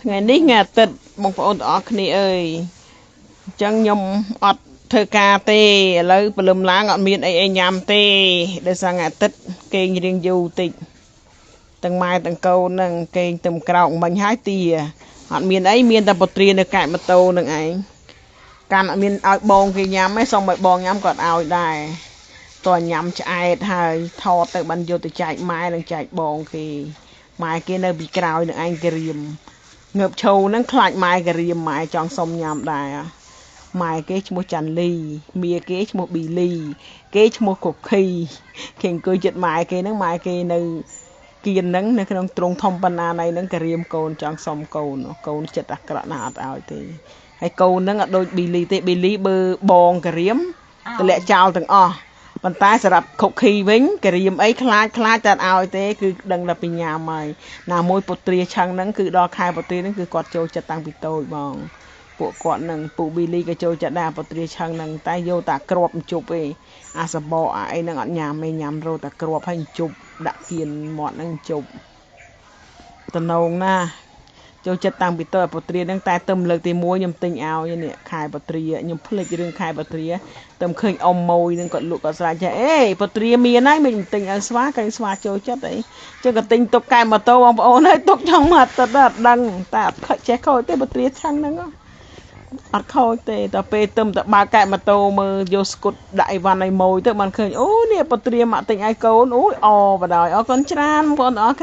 ថ្ងៃនេះថ្ងៃអាទិត្យបងប្អូនទាំងអស់គ្នាអើយអញ្ចឹងខ្ញុំអត់ធ្វើការទេឥឡូវព្រលឹមឡើងអត់មានអីញ៉ាំទេដោយសារថ្ងៃអាទិត្យគេងរៀងយូរតិចទាំងម៉ែទាំងកូនហ្នឹងគេងទៅក្រោកមិញហើយទីអត់មានអីមានតែពត្រានៅកែបម៉ូតូនឹងឯងកាន់អត់មានឲ្យបងគេញ៉ាំទេសុំឲ្យបងញ៉ាំក៏ឲ្យដែរតើញ៉ាំឆ្អែតហើយថតទៅបានយកទៅចែកម៉ែនិងចែកបងគេម៉ែគេនៅពីក្រោយនឹងឯងគេរៀមងើបឈោហ្នឹងខ្លាចម៉ែគេរៀមម៉ែចង់សុំញ៉ាំដែរម៉ែគេឈ្មោះចាន់លីមាគេឈ្មោះប៊ីលីគេឈ្មោះកូខីគេអង្គុយចិត្តម៉ែគេហ្នឹងម៉ែគេនៅគៀនហ្នឹងនៅក្នុងទ្រុងធំប៉ុណ្ណាណៃហ្នឹងគេរៀមកូនចង់សុំកូនចិត្តអាក្រក់ណាស់អត់ឲ្យទេហើយកូនហ្នឹងអត់ដូចប៊ីលីទេប៊ីលីបើបងគេរៀមតម្លាក់ចោលទាំងអស់ប៉ុន្តែសម្រាប់ខុកខីវិញគេរៀមអីខ្លាចតែអត់ឲ្យទេគឺដឹងតែពីញ៉ាំហើយណាមួយពុត្រាឆឹងហ្នឹងគឺដល់ខែពុត្រាហ្នឹងគឺគាត់ចូលចិត្តតាំងពីតូចបងពួកគាត់នឹងពូប៊ីលីក៏ចូលចិត្តដែរពុត្រាឆឹងហ្នឹងតែយកតែគ្រាប់ជប់ឯងអាសបកអាអីហ្នឹងអត់ញ៉ាំទេញ៉ាំរោតែគ្រាប់ហើយជប់ដាក់គៀនមាត់ហ្នឹងជប់តំណងណាចូលចិត្តតាំងពីតូចពុត្រាហ្នឹងតែទៅលើកទី1ខ្ញុំទិញឲ្យនេះខែពុត្រាខ្ញុំភ្លេចរឿងខែពុត្រាតែឃើញអ៊ំម៉ួយហ្នឹងគាត់លក់គាត់ស្រែកចាអេពុត្រាមានហើយមិនទិញឲ្យស្វាកែងស្វាចូលចិត្តអីចឹងក៏ទិញទុកកែម៉ូតូបងប្អូនហើយទុកចង់មកទឹកអត់ដឹងតែអត់ចេះខូចទេពុត្រាឆាំងហ្នឹងអត់ខូចទេតែពេលទឹមតបើកែម៉ូតូមើលយកស្គុតដាក់អីវ៉ាន់ឲ្យម៉ួយទៅបានឃើញអូនេះពុត្រាមកទិញឲ្យកូនអូយអបដ ாய் អរគុណច្រើនបងប្អូនអរ